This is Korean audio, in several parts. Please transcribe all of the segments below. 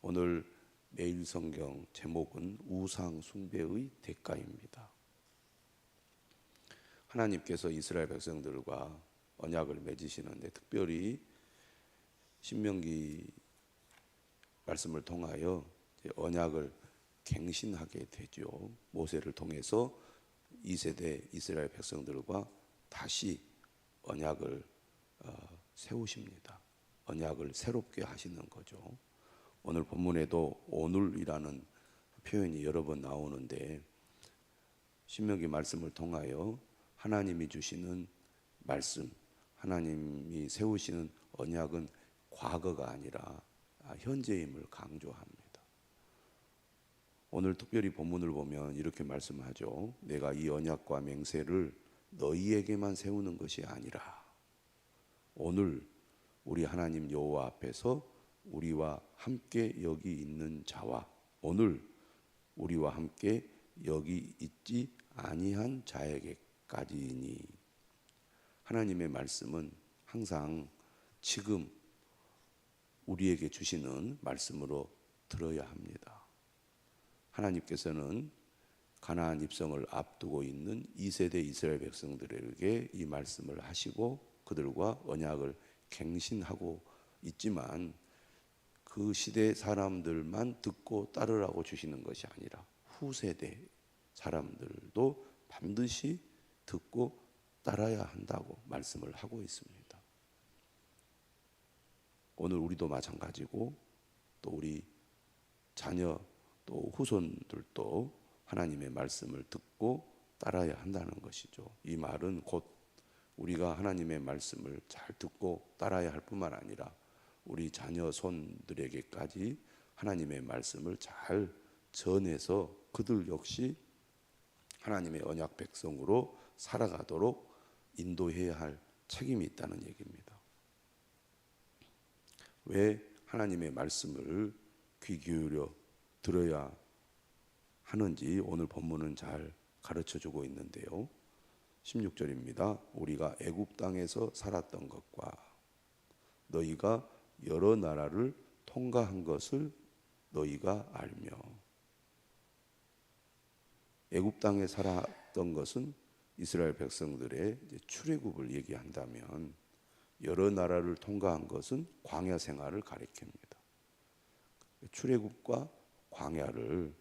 오늘 매일 성경 제목은 우상 숭배의 대가입니다. 하나님께서 이스라엘 백성들과 언약을 맺으시는데 특별히 신명기 말씀을 통하여 언약을 갱신하게 되죠. 모세를 통해서 2세대 이스라엘 백성들과 다시 언약을 세우십니다. 언약을 새롭게 하시는 거죠. 오늘 본문에도 오늘이라는 표현이 여러 번 나오는데 신명기 말씀을 통하여 하나님이 주시는 말씀, 하나님이 세우시는 언약은 과거가 아니라 현재임을 강조합니다. 오늘 특별히 본문을 보면 이렇게 말씀하죠. 내가 이 언약과 맹세를 너희에게만 세우는 것이 아니라 오늘 우리 하나님 여호와 앞에서 우리와 함께 여기 있는 자와 오늘 우리와 함께 여기 있지 아니한 자에게까지니. 하나님의 말씀은 항상 지금 우리에게 주시는 말씀으로 들어야 합니다. 하나님께서는 가나안 입성을 앞두고 있는 2세대 이스라엘 백성들에게 이 말씀을 하시고 그들과 언약을 갱신하고 있지만 그 시대 사람들만 듣고 따르라고 주시는 것이 아니라 후세대 사람들도 반드시 듣고 따라야 한다고 말씀을 하고 있습니다. 오늘 우리도 마찬가지고 또 우리 자녀 또 후손들도 하나님의 말씀을 듣고 따라야 한다는 것이죠. 이 말은 곧 우리가 하나님의 말씀을 잘 듣고 따라야 할 뿐만 아니라 우리 자녀 손들에게까지 하나님의 말씀을 잘 전해서 그들 역시 하나님의 언약 백성으로 살아가도록 인도해야 할 책임이 있다는 얘기입니다. 왜 하나님의 말씀을 귀 기울여 들어야 하는지 오늘 본문은 잘 가르쳐주고 있는데요. 16절입니다. 우리가 애굽 땅에서 살았던 것과 너희가 여러 나라를 통과한 것을 너희가 알며. 애굽 땅에 살았던 것은 이스라엘 백성들의 출애굽을 얘기한다면 여러 나라를 통과한 것은 광야 생활을 가리킵니다. 출애굽과 광야를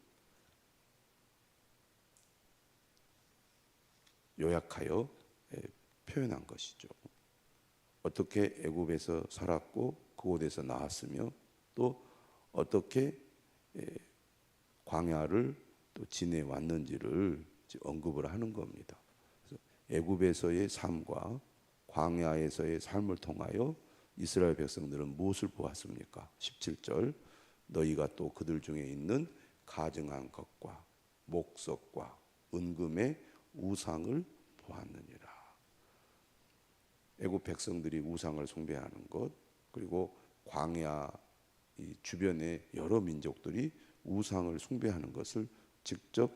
요약하여 표현한 것이죠. 어떻게 애굽에서 살았고 그곳에서 나왔으며 또 어떻게 광야를 또 지내왔는지를 언급을 하는 겁니다. 그래서 애굽에서의 삶과 광야에서의 삶을 통하여 이스라엘 백성들은 무엇을 보았습니까? 17절 너희가 또 그들 중에 있는 가증한 것과 목석과 은금의 우상을 보았느니라. 애굽 백성들이 우상을 숭배하는 것 그리고 광야 이 주변의 여러 민족들이 우상을 숭배하는 것을 직접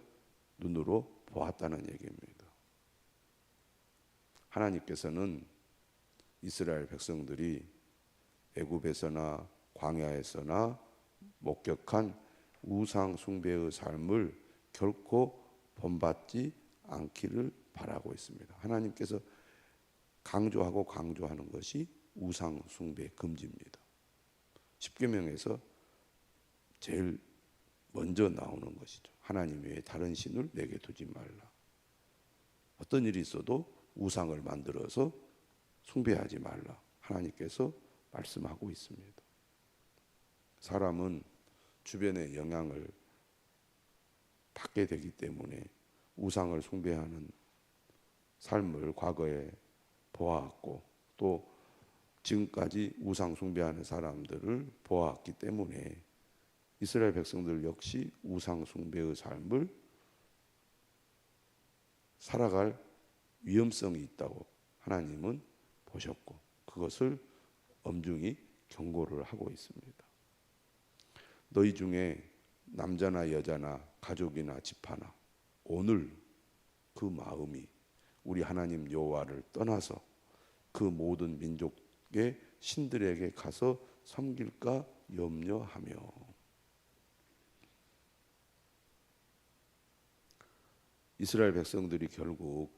눈으로 보았다는 얘기입니다. 하나님께서는 이스라엘 백성들이 애굽에서나 광야에서나 목격한 우상 숭배의 삶을 결코 본받지 않기를 바라고 있습니다. 하나님께서 강조하는 것이 우상 숭배 금지입니다. 십계명에서 제일 먼저 나오는 것이죠. 하나님 외에 다른 신을 내게 두지 말라. 어떤 일이 있어도 우상을 만들어서 숭배하지 말라. 하나님께서 말씀하고 있습니다. 사람은 주변의 영향을 받게 되기 때문에 우상을 숭배하는 삶을 과거에 보아왔고 또 지금까지 우상 숭배하는 사람들을 보아왔기 때문에 이스라엘 백성들 역시 우상 숭배의 삶을 살아갈 위험성이 있다고 하나님은 보셨고 그것을 엄중히 경고를 하고 있습니다. 너희 중에 남자나 여자나 가족이나 집하나 오늘 그 마음이 우리 하나님 여호와를 떠나서 그 모든 민족의 신들에게 가서 섬길까 염려하며. 이스라엘 백성들이 결국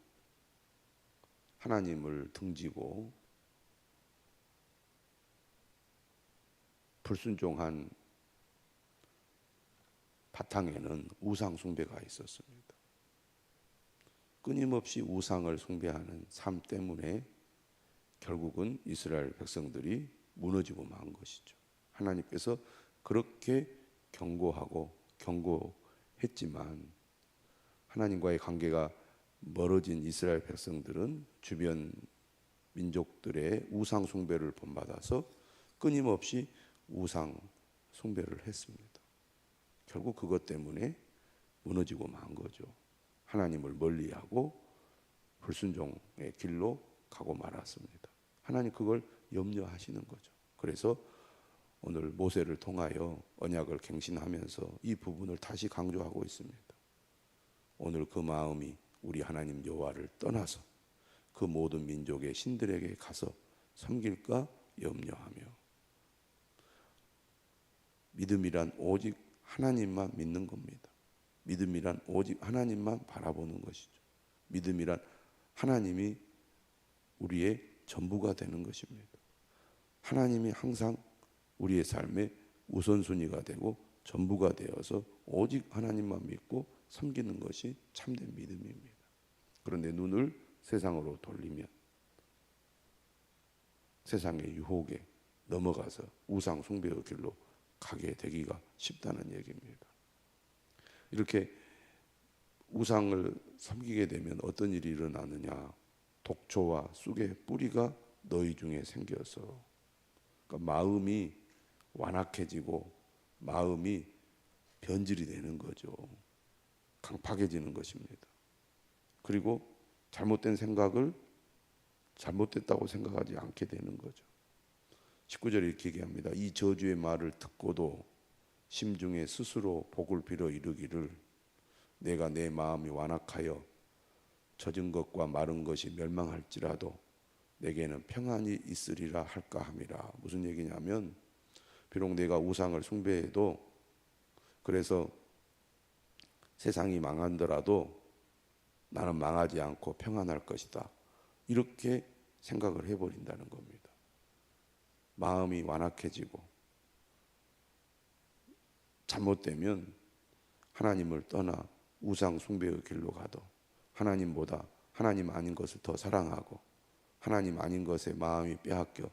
하나님을 등지고 불순종한 바탕에는 우상 숭배가 있었습니다. 끊임없이 우상을 숭배하는 삶 때문에 결국은 이스라엘 백성들이 무너지고 만 것이죠. 하나님께서 그렇게 경고하고 경고했지만 하나님과의 관계가 멀어진 이스라엘 백성들은 주변 민족들의 우상 숭배를 본받아서 끊임없이 우상 숭배를 했습니다. 결국 그것 때문에 무너지고 만 거죠. 하나님을 멀리하고 불순종의 길로 가고 말았습니다. 하나님 그걸 염려하시는 거죠. 그래서 오늘 모세를 통하여 언약을 갱신하면서 이 부분을 다시 강조하고 있습니다. 오늘 그 마음이 우리 하나님 여호와를 떠나서 그 모든 민족의 신들에게 가서 섬길까 염려하며, 믿음이란 오직 하나님만 믿는 겁니다. 믿음이란 오직 하나님만 바라보는 것이죠. 믿음이란 하나님이 우리의 전부가 되는 것입니다. 하나님이 항상 우리의 삶의 우선순위가 되고 전부가 되어서 오직 하나님만 믿고 섬기는 것이 참된 믿음입니다. 그런데 눈을 세상으로 돌리면 세상의 유혹에 넘어가서 우상 숭배의 길로 가게 되기가 쉽다는 얘기입니다. 이렇게 우상을 섬기게 되면 어떤 일이 일어나느냐? 독초와 쑥의 뿌리가 너희 중에 생겨서, 그러니까 마음이 완악해지고 마음이 변질이 되는 거죠. 강팍해지는 것입니다. 그리고 잘못된 생각을 잘못됐다고 생각하지 않게 되는 거죠. 19절에 이렇게 얘기합니다. 이 저주의 말을 듣고도 심중에 스스로 복을 빌어 이르기를 내가 내 마음이 완악하여 젖은 것과 마른 것이 멸망할지라도 내게는 평안이 있으리라 할까 함이라. 무슨 얘기냐면, 비록 내가 우상을 숭배해도, 그래서 세상이 망하더라도 나는 망하지 않고 평안할 것이다, 이렇게 생각을 해버린다는 겁니다. 마음이 완악해지고 잘못되면 하나님을 떠나 우상 숭배의 길로 가도 하나님보다 하나님 아닌 것을 더 사랑하고 하나님 아닌 것에 마음이 빼앗겨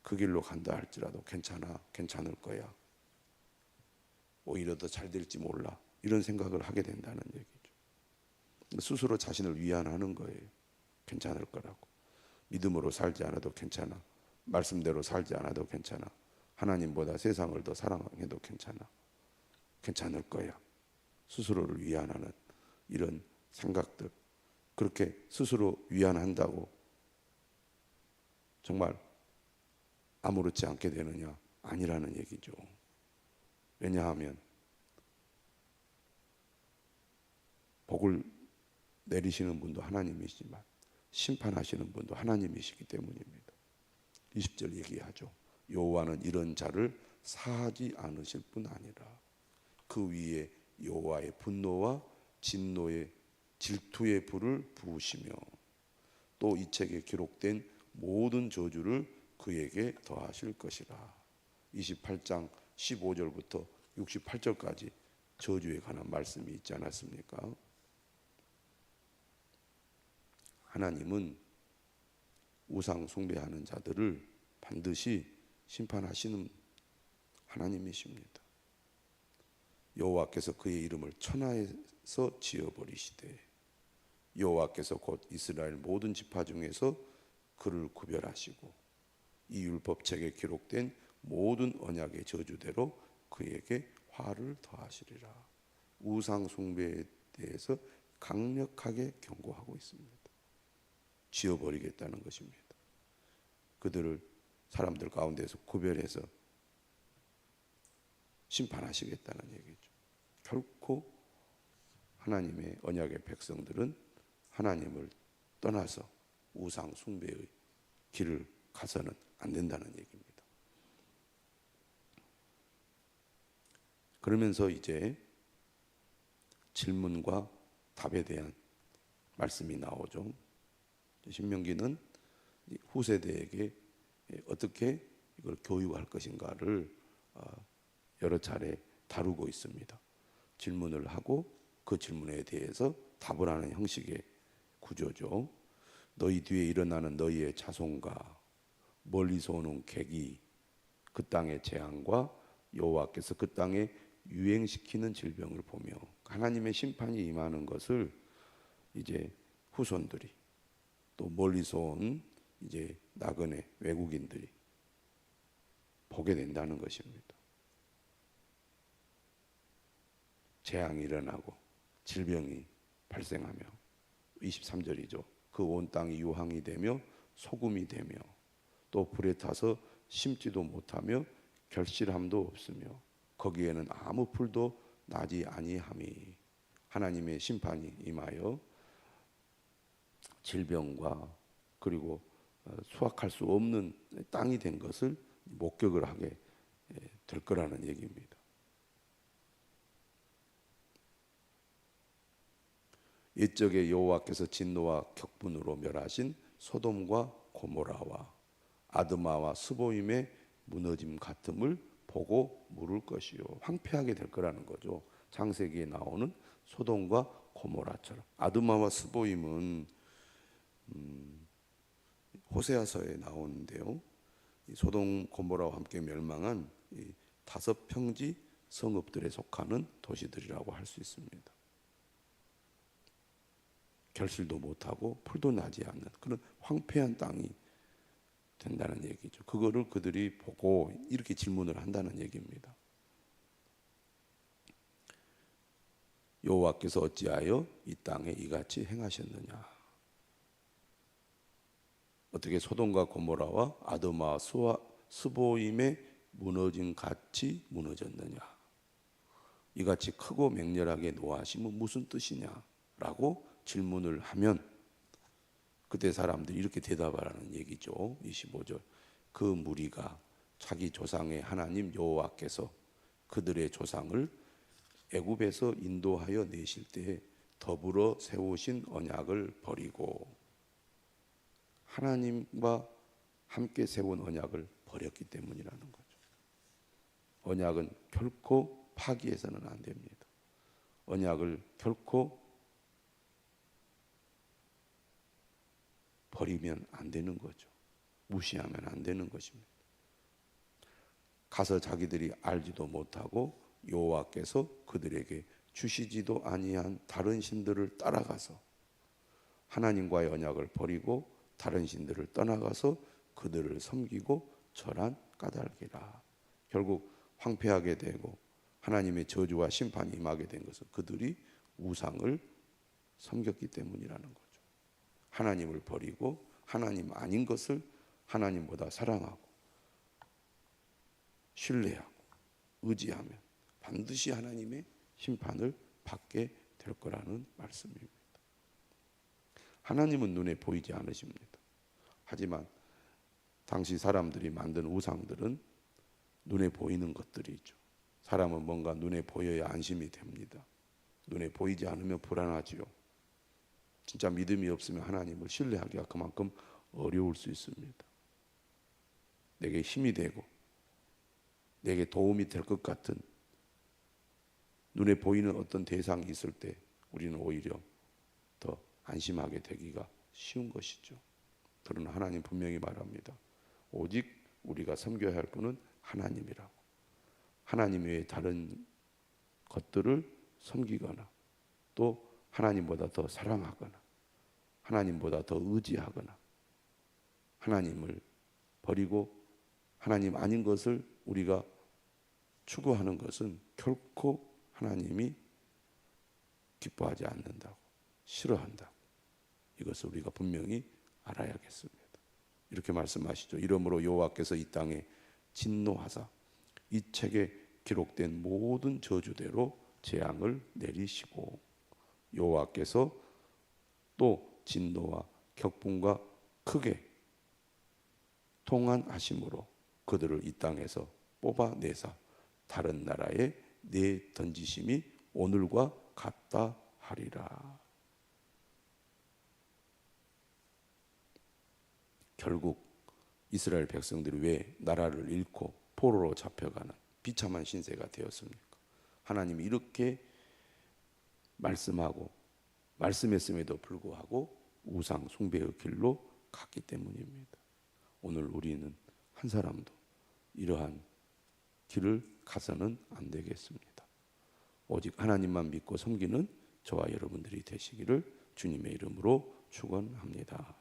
그 길로 간다 할지라도 괜찮을 거야, 오히려 더 잘 될지 몰라, 이런 생각을 하게 된다는 얘기죠. 스스로 자신을 위안하는 거예요. 괜찮을 거라고. 믿음으로 살지 않아도 괜찮아, 말씀대로 살지 않아도 괜찮아, 하나님보다 세상을 더 사랑해도 괜찮을 거야, 스스로를 위안하는 이런 생각들. 그렇게 스스로 위안한다고 정말 아무렇지 않게 되느냐? 아니라는 얘기죠. 왜냐하면 복을 내리시는 분도 하나님이시지만 심판하시는 분도 하나님이시기 때문입니다. 20절 얘기하죠. 여호와는 이런 자를 사하지 않으실 뿐 아니라 그 위에 여호와의 분노와 진노의 질투의 불을 부으시며 또 이 책에 기록된 모든 저주를 그에게 더하실 것이라. 28장 15절부터 68절까지 저주에 관한 말씀이 있지 않았습니까? 하나님은 우상 숭배하는 자들을 반드시 심판하시는 하나님이십니다. 여호와께서 그의 이름을 천하에서 지어버리시되 여호와께서 곧 이스라엘 모든 지파 중에서 그를 구별하시고 이 율법책에 기록된 모든 언약의 저주대로 그에게 화를 더하시리라. 우상 숭배에 대해서 강력하게 경고하고 있습니다. 지어버리겠다는 것입니다. 그들을 사람들 가운데서 구별해서 심판하시겠다는 얘기죠. 결코 하나님의 언약의 백성들은 하나님을 떠나서 우상 숭배의 길을 가서는 안 된다는 얘기입니다. 그러면서 이제 질문과 답에 대한 말씀이 나오죠. 신명기는 후세대에게 어떻게 이걸 교육할 것인가를 여러 차례 다루고 있습니다. 질문을 하고 그 질문에 대해서 답을 하는 형식의 구조죠. 너희 뒤에 일어나는 너희의 자손과 멀리서 오는 객이 그 땅의 재앙과 여호와께서 그 땅에 유행시키는 질병을 보며 하나님의 심판이 임하는 것을 이제 후손들이 또 멀리서 온 이제 나그네 외국인들이 보게 된다는 것입니다. 재앙이 일어나고 질병이 발생하며 23절이죠. 그 온 땅이 유황이 되며 소금이 되며 또 불에 타서 심지도 못하며 결실함도 없으며 거기에는 아무 풀도 나지 아니함이 하나님의 심판이 임하여 질병과 그리고 수확할 수 없는 땅이 된 것을 목격을 하게 될 거라는 얘기입니다. 옛적에 여호와께서 진노와 격분으로 멸하신 소돔과 고모라와 아드마와 스보임의 무너짐 같음을 보고 물을 것이요. 황폐하게 될 거라는 거죠. 창세기에 나오는 소돔과 고모라처럼. 아드마와 스보임은 호세아서에 나오는데요. 이 소돔 고모라와 함께 멸망한 이 5평지 성읍들에 속하는 도시들이라고 할 수 있습니다. 결실도 못하고 풀도 나지 않는 그런 황폐한 땅이 된다는 얘기죠. 그거를 그들이 보고 이렇게 질문을 한다는 얘기입니다. 여호와께서 어찌하여 이 땅에 이같이 행하셨느냐? 어떻게 소돔과 고모라와 아드마와 스보임의 무너짐 같이 무너졌느냐? 이같이 크고 맹렬하게 노하심은 무슨 뜻이냐라고 질문을 하면 그때 사람들이 이렇게 대답하라는 얘기죠. 25절. 그 무리가 자기 조상의 하나님 여호와께서 그들의 조상을 애굽에서 인도하여 내실 때에 더불어 세우신 언약을 버리고 하나님과 함께 세운 언약을 버렸기 때문이라는 거죠. 언약은 결코 파기해서는 안 됩니다. 언약을 결코 버리면 안 되는 거죠. 무시하면 안 되는 것입니다. 가서 자기들이 알지도 못하고 여호와께서 그들에게 주시지도 아니한 다른 신들을 따라가서 하나님과의 언약을 버리고 다른 신들을 떠나가서 그들을 섬기고 절한 까닭이라. 결국 황폐하게 되고 하나님의 저주와 심판이 임하게 된 것은 그들이 우상을 섬겼기 때문이라는 거죠. 하나님을 버리고 하나님 아닌 것을 하나님보다 사랑하고 신뢰하고 의지하면 반드시 하나님의 심판을 받게 될 거라는 말씀입니다. 하나님은 눈에 보이지 않으십니다. 하지만 당시 사람들이 만든 우상들은 눈에 보이는 것들이죠. 사람은 뭔가 눈에 보여야 안심이 됩니다. 눈에 보이지 않으면 불안하지요. 진짜 믿음이 없으면 하나님을 신뢰하기가 그만큼 어려울 수 있습니다. 내게 힘이 되고 내게 도움이 될 것 같은 눈에 보이는 어떤 대상이 있을 때 우리는 오히려 더 안심하게 되기가 쉬운 것이죠. 그러나 하나님 분명히 말합니다. 오직 우리가 섬겨야 할 분은 하나님이라고. 하나님 외에 다른 것들을 섬기거나 또 하나님보다 더 사랑하거나 하나님보다 더 의지하거나 하나님을 버리고 하나님 아닌 것을 우리가 추구하는 것은 결코 하나님이 기뻐하지 않는다고, 싫어한다고. 이것을 우리가 분명히 알아야겠습니다. 이렇게 말씀하시죠. 이러므로 여호와께서 이 땅에 진노하사 이 책에 기록된 모든 저주대로 재앙을 내리시고 여호와께서 또 진노와 격분과 크게 통한하심으로 그들을 이 땅에서 뽑아내사 다른 나라에 내던지심이 오늘과 같다 하리라. 결국 이스라엘 백성들이 왜 나라를 잃고 포로로 잡혀가는 비참한 신세가 되었습니까? 하나님이 이렇게 말씀하고 말씀했음에도 불구하고 우상 숭배의 길로 갔기 때문입니다. 오늘 우리는 한 사람도 이러한 길을 가서는 안 되겠습니다. 오직 하나님만 믿고 섬기는 저와 여러분들이 되시기를 주님의 이름으로 축원합니다.